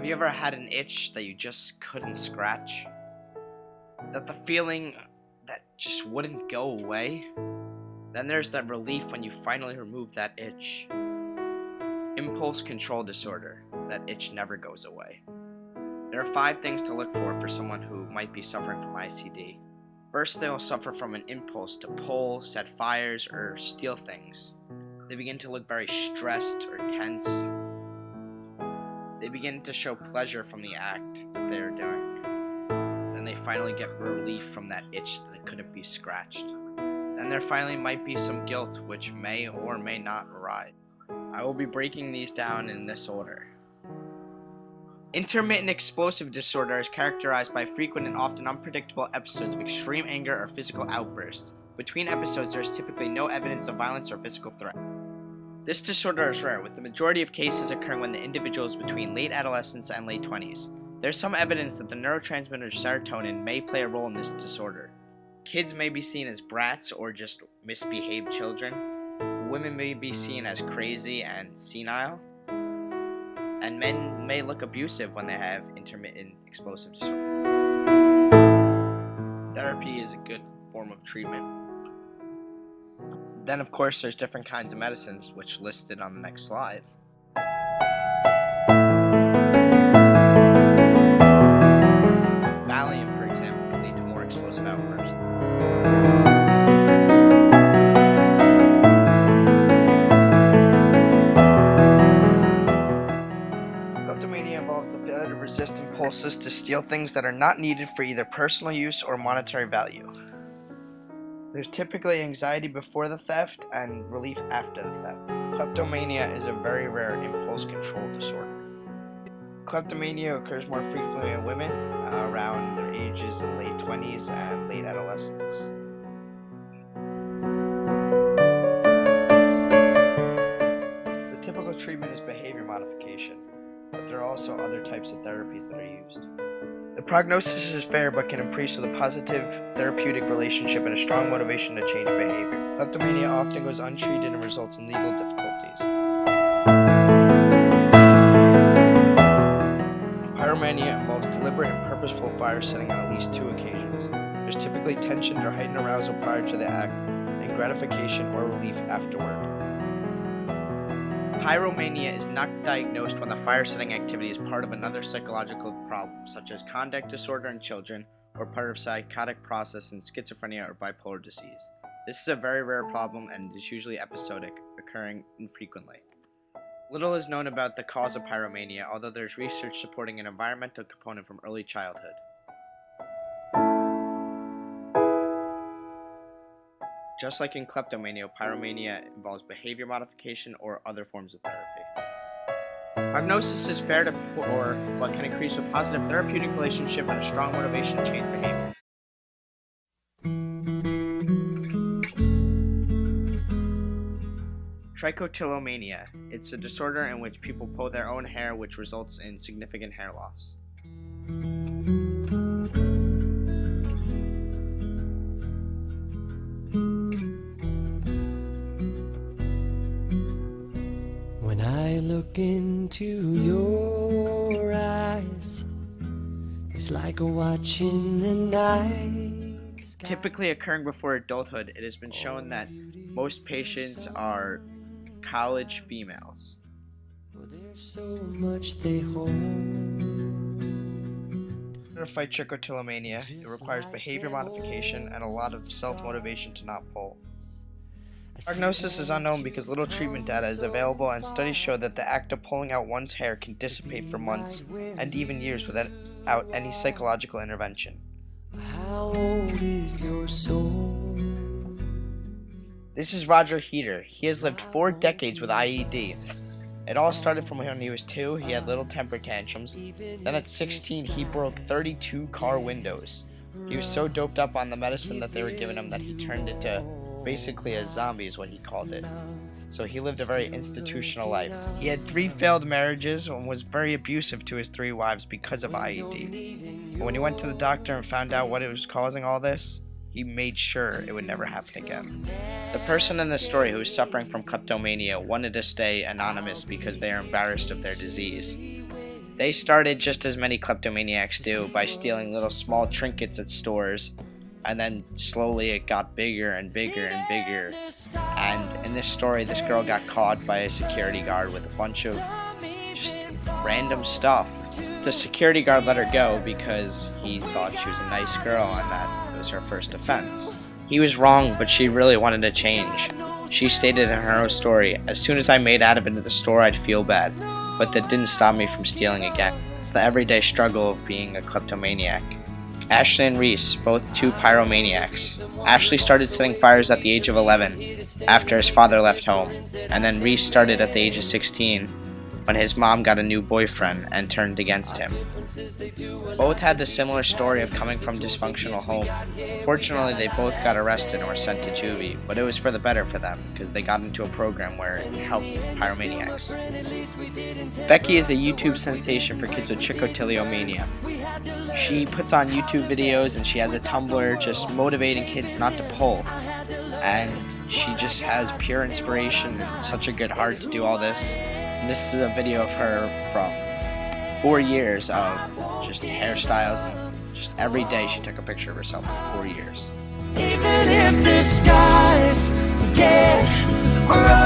Have you ever had an itch that you just couldn't scratch? That the feeling that just wouldn't go away? Then there's that relief when you finally remove that itch. Impulse control disorder. That itch never goes away. There are 5 things to look for someone who might be suffering from ICD. First, they will suffer from an impulse to pull, set fires, or steal things. They begin to look very stressed or tense. They begin to show pleasure from the act that they are doing. Then they finally get relief from that itch that couldn't be scratched. Then there finally might be some guilt, which may or may not arise. I will be breaking these down in this order. Intermittent explosive disorder is characterized by frequent and often unpredictable episodes of extreme anger or physical outbursts. Between episodes, there is typically no evidence of violence or physical threat. This disorder is rare, with the majority of cases occurring when the individual is between late adolescence and late 20s. There's some evidence that the neurotransmitter serotonin may play a role in this disorder. Kids may be seen as brats or just misbehaved children. Women may be seen as crazy and senile. And men may look abusive when they have intermittent explosive disorder. Therapy is a good form of treatment. Then, of course, there's different kinds of medicines, which listed on the next slide. Valium, for example, can lead to more explosive outbursts. Kleptomania involves the failure to resist impulses to steal things that are not needed for either personal use or monetary value. There's typically anxiety before the theft and relief after the theft. Kleptomania is a very rare impulse control disorder. Kleptomania occurs more frequently in women around their ages in late 20s and late adolescence. The typical treatment is behavior modification, but there are also other types of therapies that are used. The prognosis is fair but can increase with a positive therapeutic relationship and a strong motivation to change behavior. Kleptomania often goes untreated and results in legal difficulties. Pyromania involves deliberate and purposeful fire setting on at least 2 occasions. There's typically tension or heightened arousal prior to the act, and gratification or relief afterward. Pyromania is not diagnosed when the fire-setting activity is part of another psychological problem, such as conduct disorder in children, or part of psychotic process in schizophrenia or bipolar disease. This is a very rare problem and is usually episodic, occurring infrequently. Little is known about the cause of pyromania, although there's research supporting an environmental component from early childhood. Just like in kleptomania, pyromania involves behavior modification or other forms of therapy. Prognosis is fair to poor, but can increase with positive therapeutic relationship and a strong motivation to change behavior. Trichotillomania. It's a disorder in which people pull their own hair, which results in significant hair loss. When I look into your eyes, it's like watching the night sky. Typically occurring before adulthood, it has been shown that most patients are college females. Well, there's so much they hold. To fight trichotillomania, it requires behavior modification and a lot of self-motivation to not pull. Prognosis is unknown because little treatment data is available, and studies show that the act of pulling out one's hair can dissipate for months and even years without any psychological intervention. How old is your soul? This is Roger Heater. He has lived 4 decades with IED. It all started from when he was 2. He had little temper tantrums. Then at 16, he broke 32 car windows. He was so doped up on the medicine that they were giving him that he turned into basically a zombie is what he called it. So he lived a very institutional life. He had 3 failed marriages and was very abusive to his 3 wives because of IED. But when he went to the doctor and found out what it was causing all this, he made sure it would never happen again. The person in this story who is suffering from kleptomania wanted to stay anonymous because they are embarrassed of their disease. They started just as many kleptomaniacs do, by stealing little small trinkets at stores, and then slowly it got bigger and bigger and bigger. And in this story, this girl got caught by a security guard with a bunch of just random stuff. The security guard let her go because he thought she was a nice girl and that was her first offense. He was wrong, but she really wanted to change. She stated in her own story, "As soon as I made out of it in the store, I'd feel bad, but that didn't stop me from stealing again." It's the everyday struggle of being a kleptomaniac. Ashley and Reese, both two pyromaniacs. Ashley started setting fires at the age of 11, after his father left home, and then Reese started at the age of 16, when his mom got a new boyfriend and turned against him. Both had the similar story of coming from dysfunctional home. Fortunately, they both got arrested and were sent to juvie, but it was for the better for them because they got into a program where it helped pyromaniacs. Becky is a YouTube sensation for kids with Trichotillomania. She puts on YouTube videos and she has a Tumblr just motivating kids not to pull. And she just has pure inspiration and such a good heart to do all this. And this is a video of her from 4 years of just hairstyles, and just every day she took a picture of herself for 4 years. Even if the skies get rough.